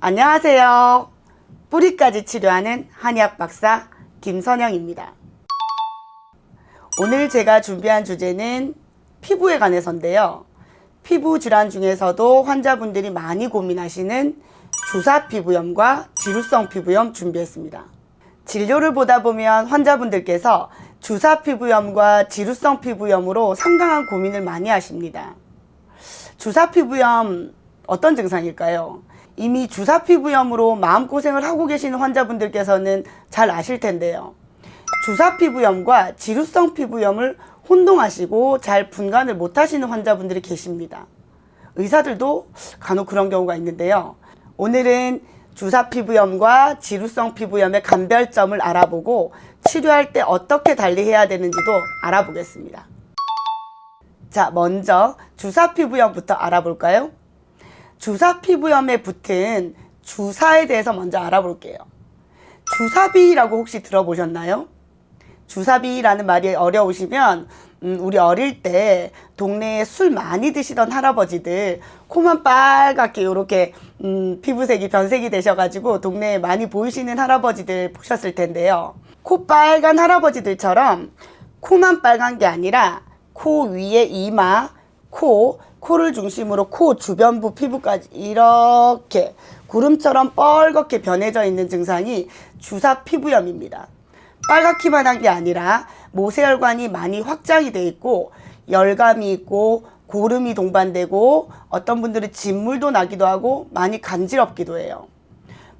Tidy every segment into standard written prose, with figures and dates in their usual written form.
안녕하세요. 뿌리까지 치료하는 한의학 박사 김선영입니다. 오늘 제가 준비한 주제는 피부에 관해서인데요. 피부 질환 중에서도 환자분들이 많이 고민하시는 주사피부염과 지루성 피부염 준비했습니다. 진료를 보다 보면 환자분들께서 주사피부염과 지루성 피부염으로 상당한 고민을 많이 하십니다. 주사피부염 어떤 증상일까요? 이미 주사피부염으로 마음고생을 하고 계시는 환자분들께서는 잘 아실 텐데요. 주사피부염과 지루성 피부염을 혼동하시고 잘 분간을 못하시는 환자분들이 계십니다. 의사들도 간혹 그런 경우가 있는데요. 오늘은 주사피부염과 지루성 피부염의 감별점을 알아보고 치료할 때 어떻게 달리해야 되는지도 알아보겠습니다. 자, 먼저 주사피부염부터 알아볼까요? 주사피부염에 붙은 주사에 대해서 먼저 알아볼게요. 주사비라고 혹시 들어보셨나요? 주사비라는 말이 어려우시면 우리 어릴 때 동네에 술 많이 드시던 할아버지들 코만 빨갛게 이렇게 피부색이 변색이 되셔가지고 동네에 많이 보이시는 할아버지들 보셨을 텐데요. 코 빨간 할아버지들처럼 코만 빨간 게 아니라 코 위에 이마, 코를 중심으로 코 주변부 피부까지 이렇게 구름처럼 뻘겋게 변해져 있는 증상이 주사피부염입니다. 빨갛기만 한 게 아니라 모세혈관이 많이 확장이 돼 있고 열감이 있고 고름이 동반되고 어떤 분들은 진물도 나기도 하고 많이 간지럽기도 해요.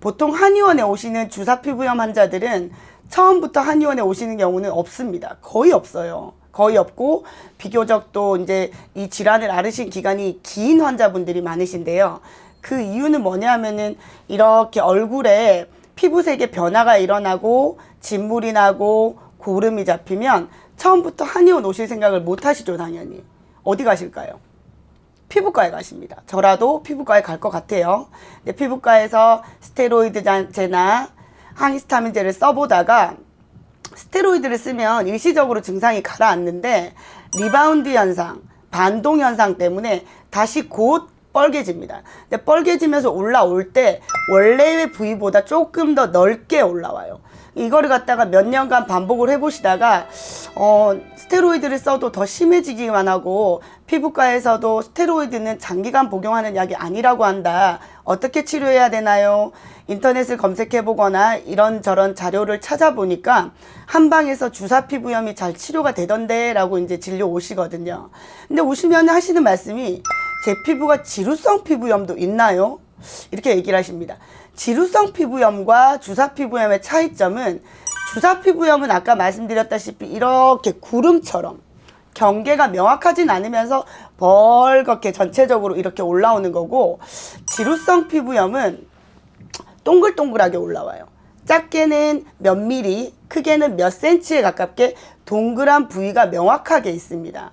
보통 한의원에 오시는 주사피부염 환자들은 처음부터 한의원에 오시는 경우는 없습니다. 거의 없어요. 거의 없고 비교적 또 이제 이 질환을 앓으신 기간이 긴 환자분들이 많으신데요. 그 이유는 뭐냐면은 이렇게 얼굴에 피부색의 변화가 일어나고 진물이 나고 고름이 잡히면 처음부터 한의원 오실 생각을 못 하시죠, 당연히. 어디 가실까요? 피부과에 가십니다. 저라도 피부과에 갈 것 같아요. 근데 피부과에서 스테로이드제나 항히스타민제를 써보다가 스테로이드를 쓰면 일시적으로 증상이 가라앉는데 리바운드 현상, 반동 현상 때문에 다시 곧 뻘개집니다. 근데 뻘개지면서 올라올 때 원래의 부위보다 조금 더 넓게 올라와요. 이거를 갖다가 몇 년간 반복을 해보시다가 스테로이드를 써도 더 심해지기만 하고 피부과에서도 스테로이드는 장기간 복용하는 약이 아니라고 한다. 어떻게 치료해야 되나요? 인터넷을 검색해보거나 이런저런 자료를 찾아보니까 한방에서 주사피부염이 잘 치료가 되던데 라고 이제 진료 오시거든요. 근데 오시면 하시는 말씀이 제 피부가 지루성 피부염도 있나요? 이렇게 얘기를 하십니다. 지루성 피부염과 주사피부염의 차이점은 주사피부염은 아까 말씀드렸다시피 이렇게 구름처럼 경계가 명확하진 않으면서 벌겋게 전체적으로 이렇게 올라오는 거고 지루성 피부염은 동글동글하게 올라와요. 작게는 몇 미리, 크게는 몇 센치에 가깝게 동그란 부위가 명확하게 있습니다.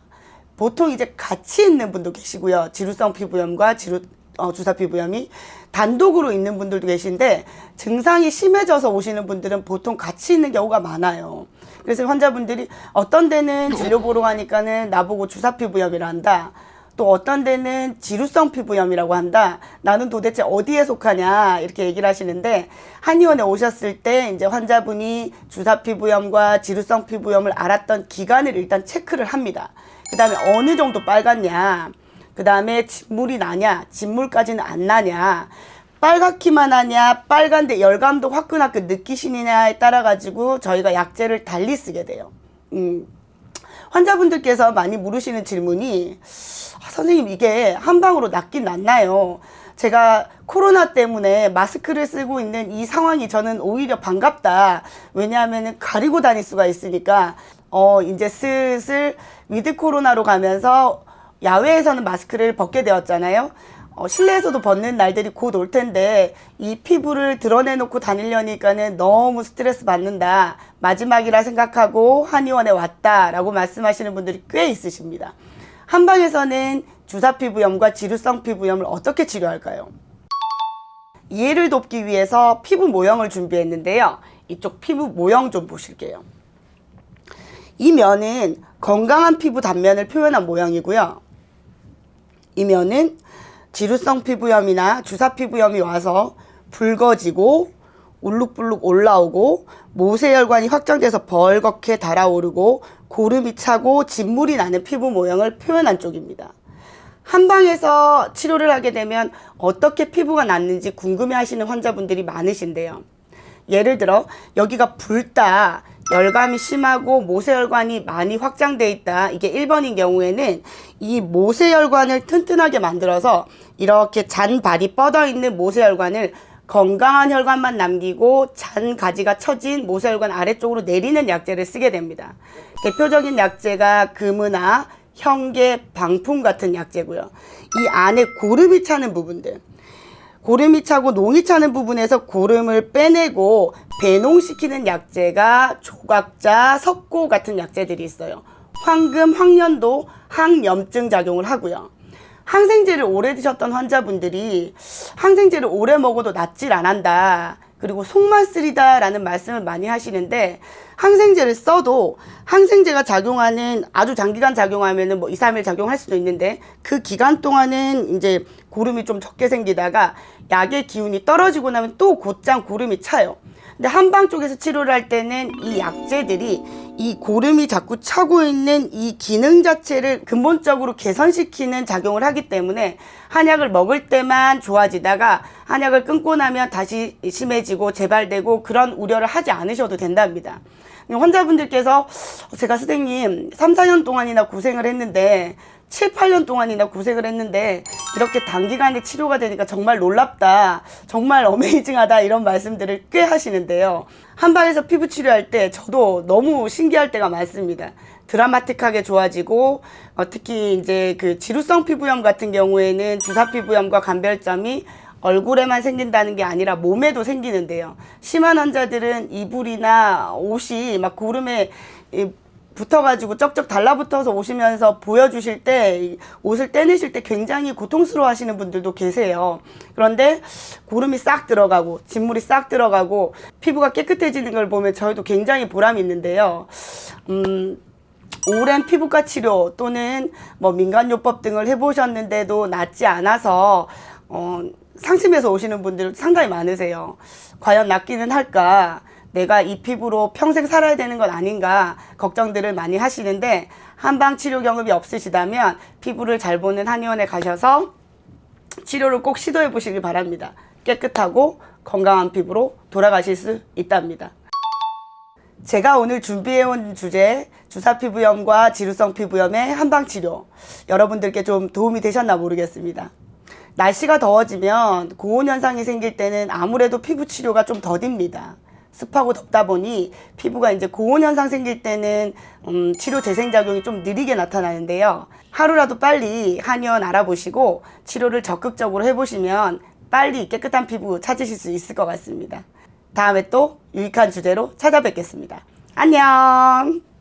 보통 이제 같이 있는 분도 계시고요. 지루성 피부염과 주사피부염이 단독으로 있는 분들도 계신데 증상이 심해져서 오시는 분들은 보통 같이 있는 경우가 많아요. 그래서 환자분들이 어떤 데는 진료 보러 가니까는 나보고 주사피부염이라 한다. 또 어떤 데는 지루성 피부염이라고 한다. 나는 도대체 어디에 속하냐 이렇게 얘기를 하시는데 한의원에 오셨을 때 이제 환자분이 주사피부염과 지루성 피부염을 앓았던 기간을 일단 체크를 합니다. 그 다음에 어느 정도 빨갛냐, 그 다음에 진물이 나냐, 진물까지는 안 나냐, 빨갛기만 하냐, 빨간데 열감도 화끈화끈 느끼시느냐에 따라 가지고 저희가 약제를 달리 쓰게 돼요. 환자분들께서 많이 물으시는 질문이 선생님 이게 한방으로 낫긴 낫나요? 제가 코로나 때문에 마스크를 쓰고 있는 이 상황이 저는 오히려 반갑다. 왜냐하면 가리고 다닐 수가 있으니까 이제 슬슬 위드 코로나로 가면서 야외에서는 마스크를 벗게 되었잖아요. 실내에서도 벗는 날들이 곧 올 텐데 이 피부를 드러내놓고 다니려니까는 너무 스트레스 받는다. 마지막이라 생각하고 한의원에 왔다라고 말씀하시는 분들이 꽤 있으십니다. 한방에서는 주사피부염과 지루성 피부염을 어떻게 치료할까요? 이해를 돕기 위해서 피부 모형을 준비했는데요. 이쪽 피부 모형 좀 보실게요. 이 면은 건강한 피부 단면을 표현한 모형이고요. 이 면은 지루성 피부염이나 주사피부염이 와서 붉어지고 울룩불룩 올라오고 모세혈관이 확장돼서 벌겋게 달아오르고 고름이 차고 진물이 나는 피부 모양을 표현한 쪽입니다. 한방에서 치료를 하게 되면 어떻게 피부가 낫는지 궁금해하시는 환자분들이 많으신데요. 예를 들어 여기가 붉다, 열감이 심하고 모세혈관이 많이 확장돼 있다. 이게 1번인 경우에는 이 모세혈관을 튼튼하게 만들어서 이렇게 잔발이 뻗어 있는 모세혈관을 건강한 혈관만 남기고 잔 가지가 처진 모세혈관 아래쪽으로 내리는 약재를 쓰게 됩니다. 대표적인 약재가 금은화, 형계, 방풍 같은 약재고요. 이 안에 고름이 차는 부분들, 고름이 차고 농이 차는 부분에서 고름을 빼내고 배농시키는 약재가 조각자, 석고 같은 약재들이 있어요. 황금, 황련도 항염증 작용을 하고요. 항생제를 오래 드셨던 환자분들이 항생제를 오래 먹어도 낫질 않는다, 그리고 속만 쓰리다 라는 말씀을 많이 하시는데, 항생제를 써도 항생제가 작용하는 아주 장기간 작용하면은 뭐 2, 3일 작용할 수도 있는데, 그 기간 동안은 이제 고름이 좀 적게 생기다가 약의 기운이 떨어지고 나면 또 곧장 고름이 차요. 근데 한방 쪽에서 치료를 할 때는 이 약재들이 이 고름이 자꾸 차고 있는 이 기능 자체를 근본적으로 개선시키는 작용을 하기 때문에 한약을 먹을 때만 좋아지다가 한약을 끊고 나면 다시 심해지고 재발되고 그런 우려를 하지 않으셔도 된답니다. 환자분들께서 제가 선생님 3, 4년 동안이나 고생을 했는데 7, 8년 동안이나 고생을 했는데 이렇게 단기간에 치료가 되니까 정말 놀랍다, 정말 어메이징하다, 이런 말씀들을 꽤 하시는데요. 한방에서 피부 치료할 때 저도 너무 신기할 때가 많습니다. 드라마틱하게 좋아지고 특히 이제 그 지루성 피부염 같은 경우에는 주사 피부염과 간별점이 얼굴에만 생긴다는 게 아니라 몸에도 생기는데요. 심한 환자들은 이불이나 옷이 막 고름에 붙어가지고 쩍쩍 달라붙어서 오시면서 보여주실 때, 옷을 떼내실 때 굉장히 고통스러워 하시는 분들도 계세요. 그런데 고름이 싹 들어가고 진물이 싹 들어가고 피부가 깨끗해지는 걸 보면 저희도 굉장히 보람이 있는데요. 오랜 피부과 치료 또는 뭐 민간요법 등을 해보셨는데도 낫지 않아서 상심해서 오시는 분들 상당히 많으세요. 과연 낫기는 할까? 내가 이 피부로 평생 살아야 되는 건 아닌가 걱정들을 많이 하시는데, 한방 치료 경험이 없으시다면 피부를 잘 보는 한의원에 가셔서 치료를 꼭 시도해 보시길 바랍니다. 깨끗하고 건강한 피부로 돌아가실 수 있답니다. 제가 오늘 준비해온 주제, 주사 피부염과 지루성 피부염의 한방 치료, 여러분들께 좀 도움이 되셨나 모르겠습니다. 날씨가 더워지면 고온 현상이 생길 때는 아무래도 피부 치료가 좀 더딥니다. 습하고 덥다 보니 피부가 이제 고온 현상 생길 때는 치료 재생작용이 좀 느리게 나타나는데요. 하루라도 빨리 한의원 알아보시고 치료를 적극적으로 해보시면 빨리 깨끗한 피부 찾으실 수 있을 것 같습니다. 다음에 또 유익한 주제로 찾아뵙겠습니다. 안녕!